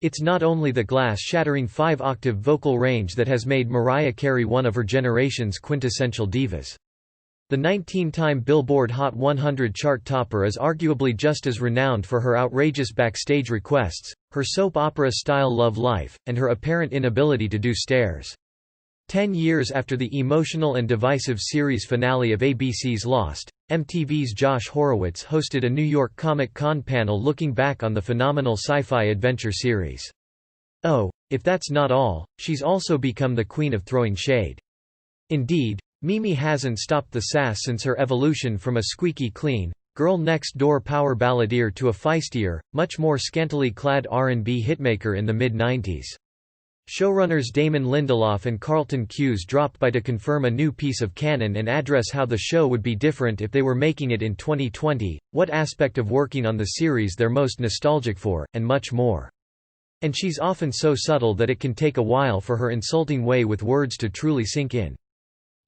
It's not only the glass-shattering five-octave vocal range that has made Mariah Carey one of her generation's quintessential divas. The 19-time Billboard Hot 100 chart topper is arguably just as renowned for her outrageous backstage requests, her soap opera-style love life, and her apparent inability to do stairs. 10 years after the emotional and divisive series finale of ABC's Lost, MTV's Josh Horowitz hosted a New York Comic-Con panel looking back on the phenomenal sci-fi adventure series. Oh, if that's not all, she's also become the queen of throwing shade. Indeed, Mimi hasn't stopped the sass since her evolution from a squeaky clean, girl-next-door power balladeer to a feistier, much more scantily clad R&B hitmaker in the mid-90s. Showrunners Damon Lindelof and Carlton Cuse dropped by to confirm a new piece of canon and address how the show would be different if they were making it in 2020, what aspect of working on the series they're most nostalgic for, and much more. And she's often so subtle that it can take a while for her insulting way with words to truly sink in.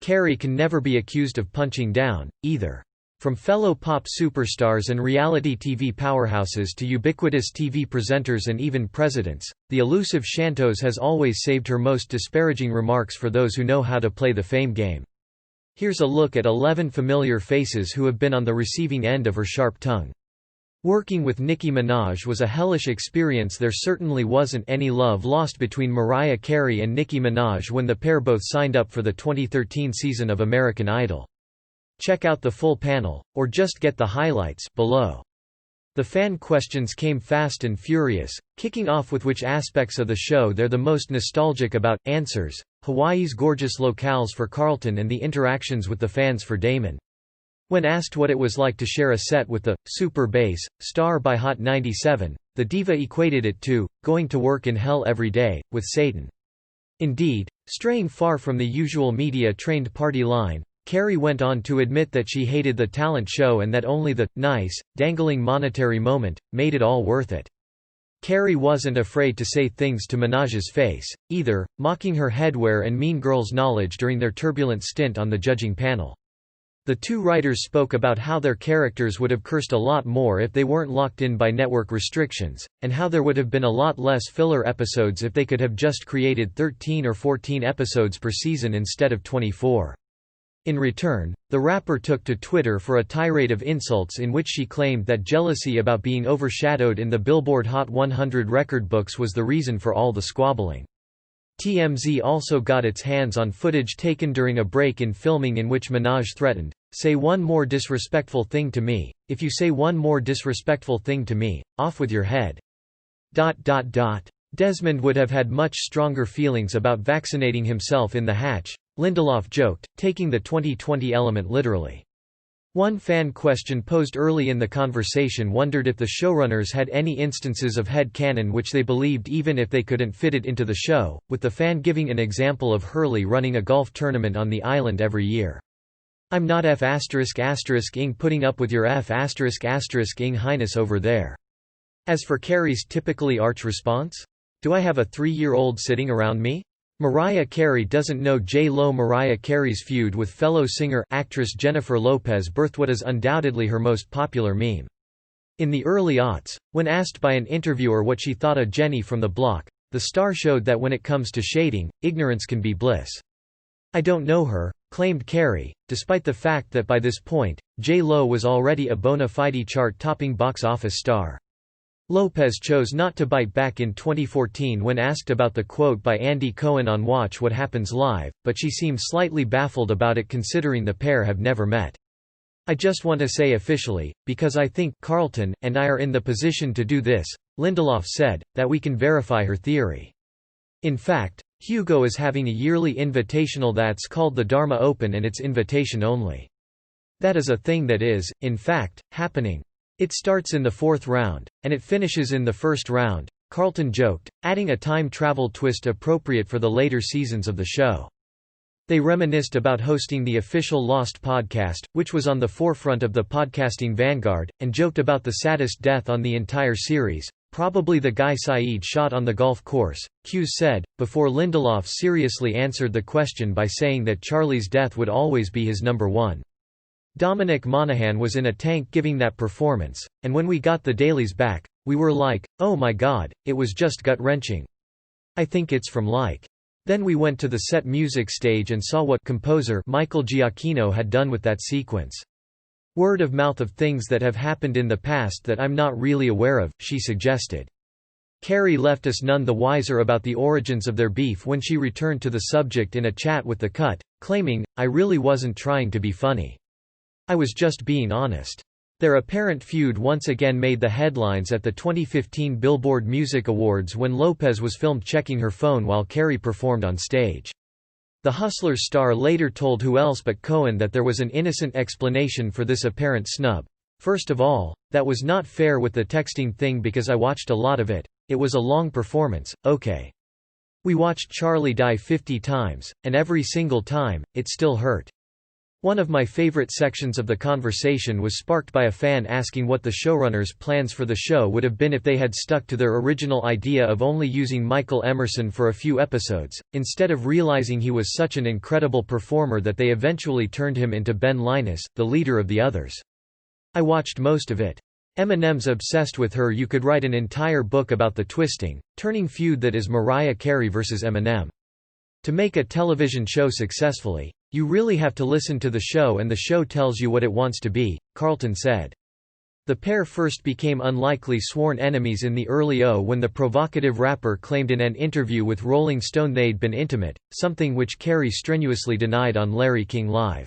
Carey can never be accused of punching down, either. From fellow pop superstars and reality TV powerhouses to ubiquitous TV presenters and even presidents, the elusive Shantos has always saved her most disparaging remarks for those who know how to play the fame game. Here's a look at 11 familiar faces who have been on the receiving end of her sharp tongue. Working with Nicki Minaj was a hellish experience. There certainly wasn't any love lost between Mariah Carey and Nicki Minaj when the pair both signed up for the 2013 season of American Idol. Check out the full panel, or just get the highlights, below. The fan questions came fast and furious, kicking off with which aspects of the show they're the most nostalgic about. Answers: Hawaii's gorgeous locales for Carlton and the interactions with the fans for Damon. When asked what it was like to share a set with the super bass star by Hot 97, the diva equated it to going to work in hell every day with Satan. Indeed, straying far from the usual media-trained party line, Carey went on to admit that she hated the talent show and that only the nice, dangling monetary moment made it all worth it. Carey wasn't afraid to say things to Minaj's face, either, mocking her headwear and Mean Girls knowledge during their turbulent stint on the judging panel. The two writers spoke about how their characters would have cursed a lot more if they weren't locked in by network restrictions, and how there would have been a lot less filler episodes if they could have just created 13 or 14 episodes per season instead of 24. In return, the rapper took to Twitter for a tirade of insults in which she claimed that jealousy about being overshadowed in the Billboard Hot 100 record books was the reason for all the squabbling. TMZ also got its hands on footage taken during a break in filming in which Minaj threatened, "Say one more disrespectful thing to me. If you say one more disrespectful thing to me, off with your head." Desmond would have had much stronger feelings about vaccinating himself in the hatch, Lindelof joked, taking the 2020 element literally. One fan question posed early in the conversation wondered if the showrunners had any instances of head canon which they believed even if they couldn't fit it into the show, with the fan giving an example of Hurley running a golf tournament on the island every year. "I'm not F***ing putting up with your F***ing highness over there." As for Carey's typically arch response? "Do I have a 3-year-old sitting around me?" Mariah Carey doesn't know J-Lo. Mariah Carey's feud with fellow singer-actress Jennifer Lopez birthed what is undoubtedly her most popular meme. In the early aughts, when asked by an interviewer what she thought of Jenny from the Block, the star showed that when it comes to shading, ignorance can be bliss. "I don't know her," claimed Carey, despite the fact that by this point, J-Lo was already a bona fide chart-topping box office star. Lopez chose not to bite back in 2014 when asked about the quote by Andy Cohen on Watch What Happens Live, but she seemed slightly baffled about it considering the pair have never met. "I just want to say officially, because I think Carlton and I are in the position to do this," Lindelof said, "that we can verify her theory. In fact, Hugo is having a yearly invitational that's called the Dharma Open and it's invitation only. That is a thing that is, in fact, happening. It starts in the 4th round, and it finishes in the 1st round," Carlton joked, adding a time travel twist appropriate for the later seasons of the show. They reminisced about hosting the official Lost podcast, which was on the forefront of the podcasting vanguard, and joked about the saddest death on the entire series, probably the guy Saeed shot on the golf course, Cuse said, before Lindelof seriously answered the question by saying that Charlie's death would always be his number one. Dominic Monaghan was in a tank giving that performance, and when we got the dailies back, We were like, oh my god, it was just gut-wrenching. I think it's from like. Then we went to the set music stage and saw what composer Michael Giacchino had done with that sequence. Word of mouth of things that have happened in the past that I'm not really aware of, she suggested. Carey left us none the wiser about the origins of their beef when she returned to the subject in a chat with The Cut, claiming, I really wasn't trying to be funny. I was just being honest. Their apparent feud once again made the headlines at the 2015 Billboard Music Awards when Lopez was filmed checking her phone while Carey performed on stage. The Hustlers star later told Who Else But Cohen that there was an innocent explanation for this apparent snub. First of all, that was not fair with the texting thing because I watched a lot of it. It was a long performance, okay. We watched Charlie die 50 times, and every single time, it still hurt. One of my favorite sections of the conversation was sparked by a fan asking what the showrunners' plans for the show would have been if they had stuck to their original idea of only using Michael Emerson for a few episodes, instead of realizing he was such an incredible performer that they eventually turned him into Ben Linus, the leader of the others. I watched most of it. Eminem's obsessed with her. You could write an entire book about the twisting, turning feud that is Mariah Carey versus Eminem. To make a television show successfully, you really have to listen to the show and the show tells you what it wants to be, Carlton said. The pair first became unlikely sworn enemies in the early when the provocative rapper claimed in an interview with Rolling Stone they'd been intimate, something which Carey strenuously denied on Larry King Live.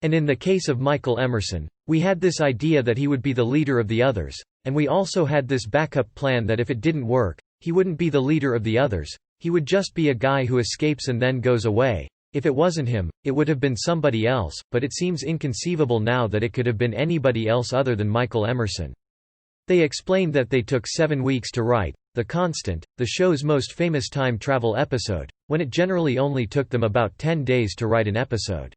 And in the case of Michael Emerson, we had this idea that he would be the leader of the others, and we also had this backup plan that if it didn't work, he wouldn't be the leader of the others, he would just be a guy who escapes and then goes away. If it wasn't him, it would have been somebody else, but it seems inconceivable now that it could have been anybody else other than Michael Emerson. They explained that they took 7 weeks to write The Constant, the show's most famous time travel episode, when it generally only took them about 10 days to write an episode.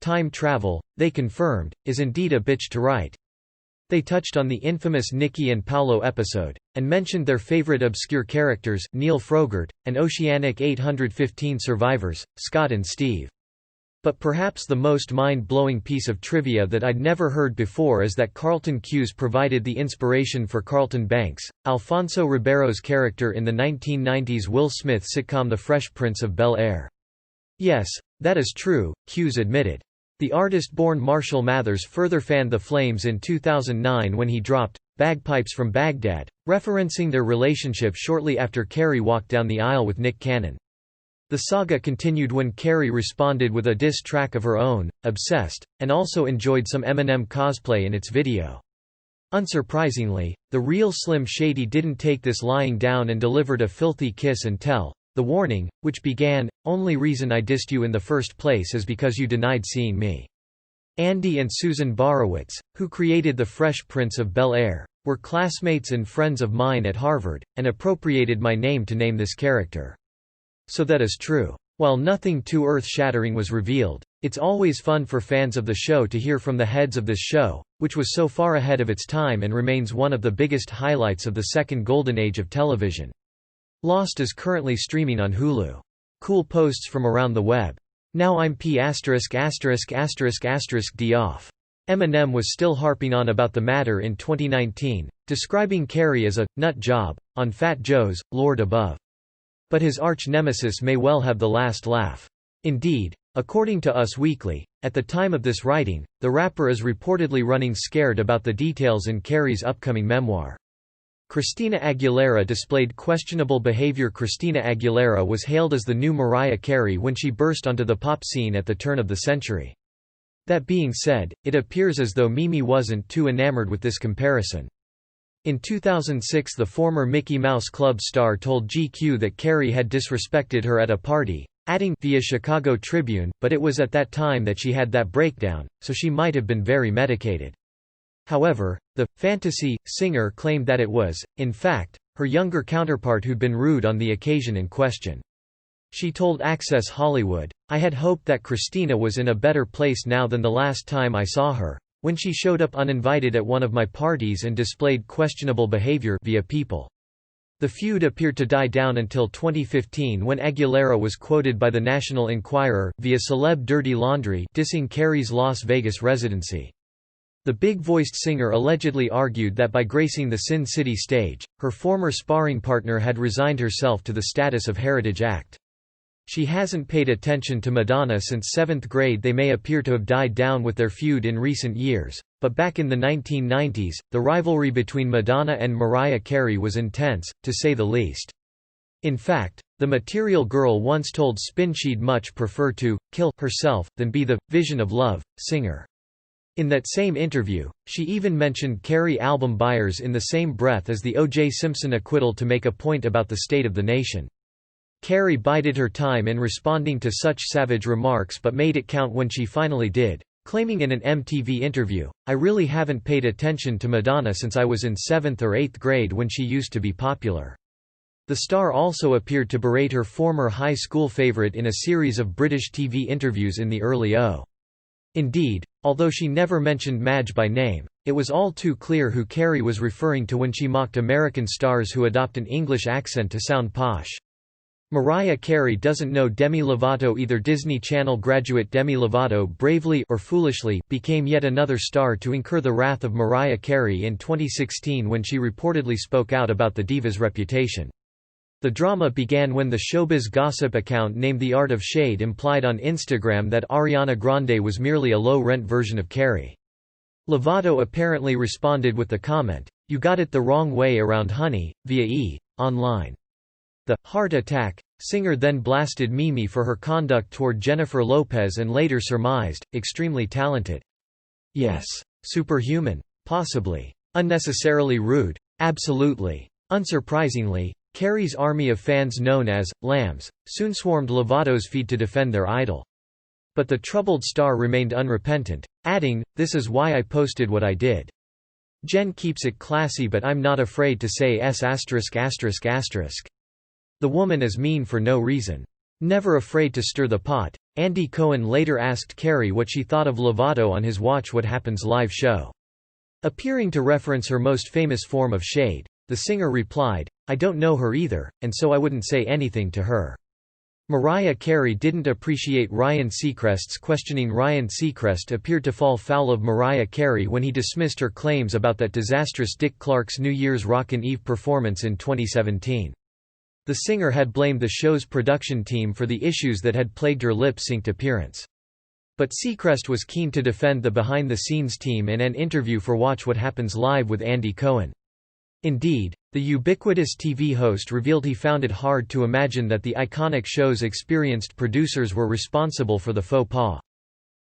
Time travel, they confirmed, is indeed a bitch to write. They touched on the infamous Nikki and Paolo episode, and mentioned their favorite obscure characters, Neil Frogurt, and Oceanic 815 survivors, Scott and Steve. But perhaps the most mind-blowing piece of trivia that I'd never heard before is that Carlton Cuse provided the inspiration for Carlton Banks, Alfonso Ribeiro's character in the 1990s Will Smith sitcom The Fresh Prince of Bel-Air. Yes, that is true, Cuse admitted. The artist-born Marshall Mathers further fanned the flames in 2009 when he dropped "Bagpipes from Baghdad," referencing their relationship shortly after Carey walked down the aisle with Nick Cannon. The saga continued when Carey responded with a diss track of her own, "Obsessed," and also enjoyed some Eminem cosplay in its video. Unsurprisingly, the real Slim Shady didn't take this lying down and delivered a filthy kiss and tell. The warning, which began, "Only reason I dissed you in the first place is because you denied seeing me." Andy and Susan Horowitz, who created The Fresh Prince of Bel-Air, were classmates and friends of mine at Harvard, and appropriated my name to name this character. So that is true. While nothing too earth-shattering was revealed, it's always fun for fans of the show to hear from the heads of this show, which was so far ahead of its time and remains one of the biggest highlights of the second golden age of television. Lost is currently streaming on Hulu. Cool posts from around the web. Now I'm P************** D off. Eminem was still harping on about the matter in 2019, describing Carey as a nut job on Fat Joe's Lord Above. But his arch-nemesis may well have the last laugh. Indeed, according to Us Weekly, at the time of this writing, the rapper is reportedly running scared about the details in Carey's upcoming memoir. Christina Aguilera displayed questionable behavior. Christina Aguilera was hailed as the new Mariah Carey when she burst onto the pop scene at the turn of the century. That being said, it appears as though Mimi wasn't too enamored with this comparison. In 2006, the former Mickey Mouse Club star told GQ that Carey had disrespected her at a party, adding via Chicago Tribune, "But it was at that time that she had that breakdown, so she might have been very medicated." However, the fantasy singer claimed that it was, in fact, her younger counterpart who'd been rude on the occasion in question. She told Access Hollywood, "I had hoped that Christina was in a better place now than the last time I saw her, when she showed up uninvited at one of my parties and displayed questionable behavior via People." The feud appeared to die down until 2015 when Aguilera was quoted by the National Enquirer, via Celeb Dirty Laundry, dissing Carey's Las Vegas residency. The big-voiced singer allegedly argued that by gracing the Sin City stage, her former sparring partner had resigned herself to the status of heritage act. She hasn't paid attention to Madonna since 7th grade. They may appear to have died down with their feud in recent years, but back in the 1990s, the rivalry between Madonna and Mariah Carey was intense, to say the least. In fact, the Material Girl once told Spin she'd much prefer to kill herself than be the vision of love singer. In that same interview, she even mentioned Carey album buyers in the same breath as the O.J. Simpson acquittal to make a point about the state of the nation. Carey bided her time in responding to such savage remarks but made it count when she finally did, claiming in an MTV interview, "I really haven't paid attention to Madonna since I was in 7th or 8th grade when she used to be popular." The star also appeared to berate her former high school favorite in a series of British TV interviews in the early 2000s. Indeed, although she never mentioned Madge by name, it was all too clear who Carey was referring to when she mocked American stars who adopt an English accent to sound posh. Mariah Carey doesn't know Demi Lovato either. Disney Channel graduate Demi Lovato bravely or foolishly became yet another star to incur the wrath of Mariah Carey in 2016 when she reportedly spoke out about the diva's reputation. The drama began when the showbiz gossip account named The Art of Shade implied on Instagram that Ariana Grande was merely a low-rent version of Carey. Lovato apparently responded with the comment, "You got it the wrong way around honey," via online. The heart attack singer then blasted Mimi for her conduct toward Jennifer Lopez and later surmised, extremely talented. Yes. Superhuman? Possibly. Unnecessarily rude? Absolutely. Unsurprisingly, Carey's army of fans known as lambs soon swarmed Lovato's feed to defend their idol. But the troubled star remained unrepentant, adding, "This is why I posted what I did. Jen keeps it classy but I'm not afraid to say s******. The woman is mean for no reason. Never afraid to stir the pot." Andy Cohen later asked Carey what she thought of Lovato on his Watch What Happens live show. Appearing to reference her most famous form of shade, the singer replied, "I don't know her either, and so I wouldn't say anything to her." Mariah Carey didn't appreciate Ryan Seacrest's questioning. Ryan Seacrest appeared to fall foul of Mariah Carey when he dismissed her claims about that disastrous Dick Clark's New Year's Rockin' Eve performance in 2017. The singer had blamed the show's production team for the issues that had plagued her lip-synced appearance. But Seacrest was keen to defend the behind-the-scenes team in an interview for Watch What Happens Live with Andy Cohen. Indeed, the ubiquitous TV host revealed he found it hard to imagine that the iconic show's experienced producers were responsible for the faux pas.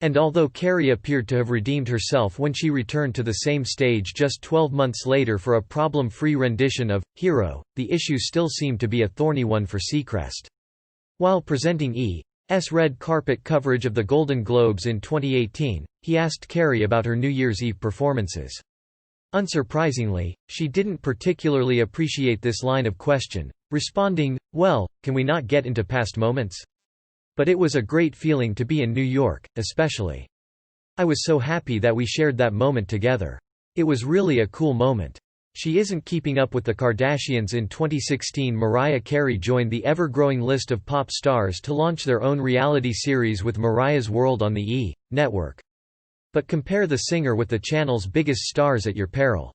And although Carey appeared to have redeemed herself when she returned to the same stage just 12 months later for a problem-free rendition of "Hero," the issue still seemed to be a thorny one for Seacrest. While presenting E!'s red carpet coverage of the Golden Globes in 2018, he asked Carey about her New Year's Eve performances. Unsurprisingly, she didn't particularly appreciate this line of question, responding, "Well, can we not get into past moments? But it was a great feeling to be in New York, especially. I was so happy that we shared that moment together. It was really a cool moment." She isn't keeping up with the Kardashians. In 2016, Mariah Carey joined the ever-growing list of pop stars to launch their own reality series with Mariah's World on the E! Network. But compare the singer with the channel's biggest stars at your peril.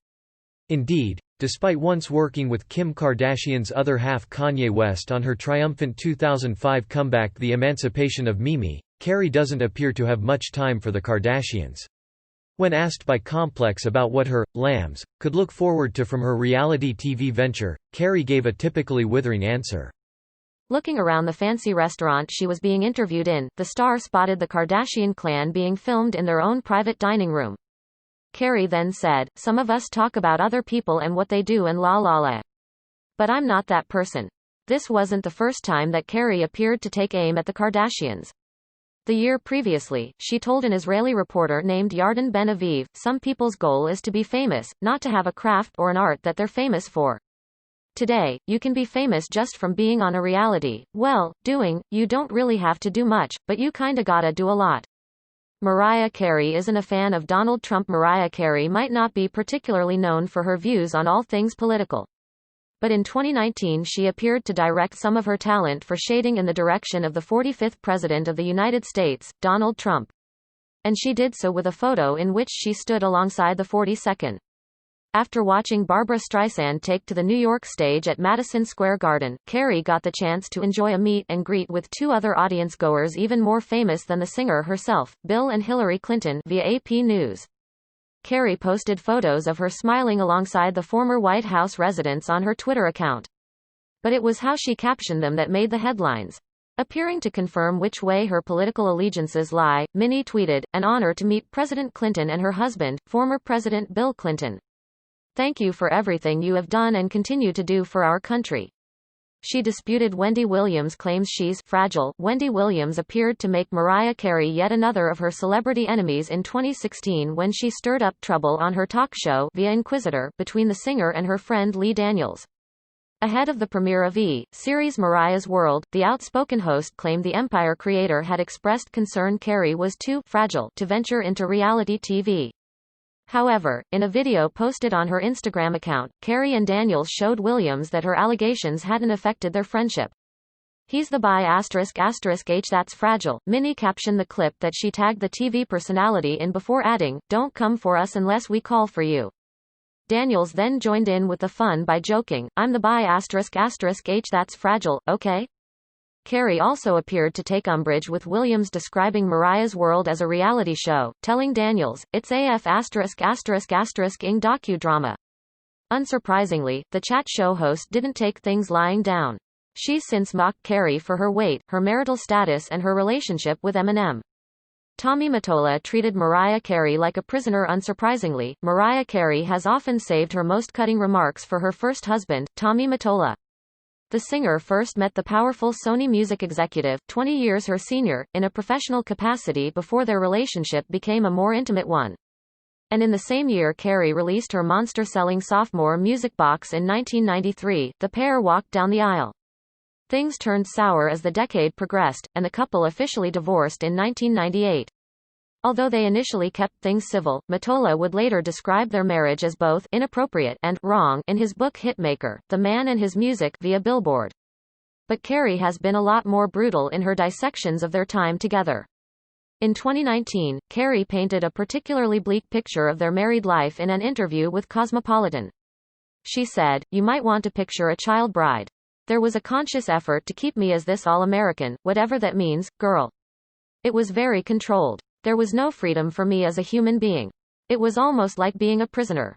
Indeed, despite once working with Kim Kardashian's other half Kanye West on her triumphant 2005 comeback The Emancipation of Mimi, Carey doesn't appear to have much time for the Kardashians. When asked by Complex about what her lambs could look forward to from her reality TV venture, Carey gave a typically withering answer. Looking around the fancy restaurant she was being interviewed in, the star spotted the Kardashian clan being filmed in their own private dining room. Carey then said, "Some of us talk about other people and what they do and la la la. But I'm not that person." This wasn't the first time that Carey appeared to take aim at the Kardashians. The year previously, she told an Israeli reporter named Yarden Ben Aviv, "Some people's goal is to be famous, not to have a craft or an art that they're famous for. Today, you can be famous just from being on a reality, you don't really have to do much, but you kinda gotta do a lot." Mariah Carey isn't a fan of Donald Trump. Mariah Carey might not be particularly known for her views on all things political. But in 2019 she appeared to direct some of her talent for shading in the direction of the 45th President of the United States, Donald Trump. And she did so with a photo in which she stood alongside the 42nd. After watching Barbra Streisand take to the New York stage at Madison Square Garden, Carey got the chance to enjoy a meet and greet with two other audience-goers even more famous than the singer herself, Bill and Hillary Clinton, via AP News. Carey posted photos of her smiling alongside the former White House residents on her Twitter account. But it was how she captioned them that made the headlines. Appearing to confirm which way her political allegiances lie, Minnie tweeted, "An honor to meet President Clinton and her husband, former President Bill Clinton. Thank you for everything you have done and continue to do for our country." She disputed Wendy Williams' claims she's fragile. Wendy Williams appeared to make Mariah Carey yet another of her celebrity enemies in 2016 when she stirred up trouble on her talk show, via Inquisitor, between the singer and her friend Lee Daniels. Ahead of the premiere of series Mariah's World, the outspoken host claimed the Empire creator had expressed concern Carey was too fragile to venture into reality TV. However, in a video posted on her Instagram account, Carey and Daniels showed Williams that her allegations hadn't affected their friendship. "He's the bi ***H that's fragile," Minnie captioned the clip that she tagged the TV personality in before adding, "Don't come for us unless we call for you." Daniels then joined in with the fun by joking, "I'm the bi ***H that's fragile, okay?" Carey also appeared to take umbrage with Williams describing Mariah's World as a reality show, telling Daniels, "It's AF ***ing docudrama." Unsurprisingly, the chat show host didn't take things lying down. She's since mocked Carey for her weight, her marital status and her relationship with Eminem. Tommy Mottola treated Mariah Carey like a prisoner. Unsurprisingly, Mariah Carey has often saved her most cutting remarks for her first husband, Tommy Mottola. The singer first met the powerful Sony music executive, 20 years her senior, in a professional capacity before their relationship became a more intimate one. And in the same year Carey released her monster-selling sophomore music box in 1993, the pair walked down the aisle. Things turned sour as the decade progressed, and the couple officially divorced in 1998. Although they initially kept things civil, Mottola would later describe their marriage as both inappropriate and wrong in his book Hitmaker, The Man and His Music, via Billboard. But Carey has been a lot more brutal in her dissections of their time together. In 2019, Carey painted a particularly bleak picture of their married life in an interview with Cosmopolitan. She said, "You might want to picture a child bride. There was a conscious effort to keep me as this all-American, whatever that means, girl. It was very controlled. There was no freedom for me as a human being. It was almost like being a prisoner."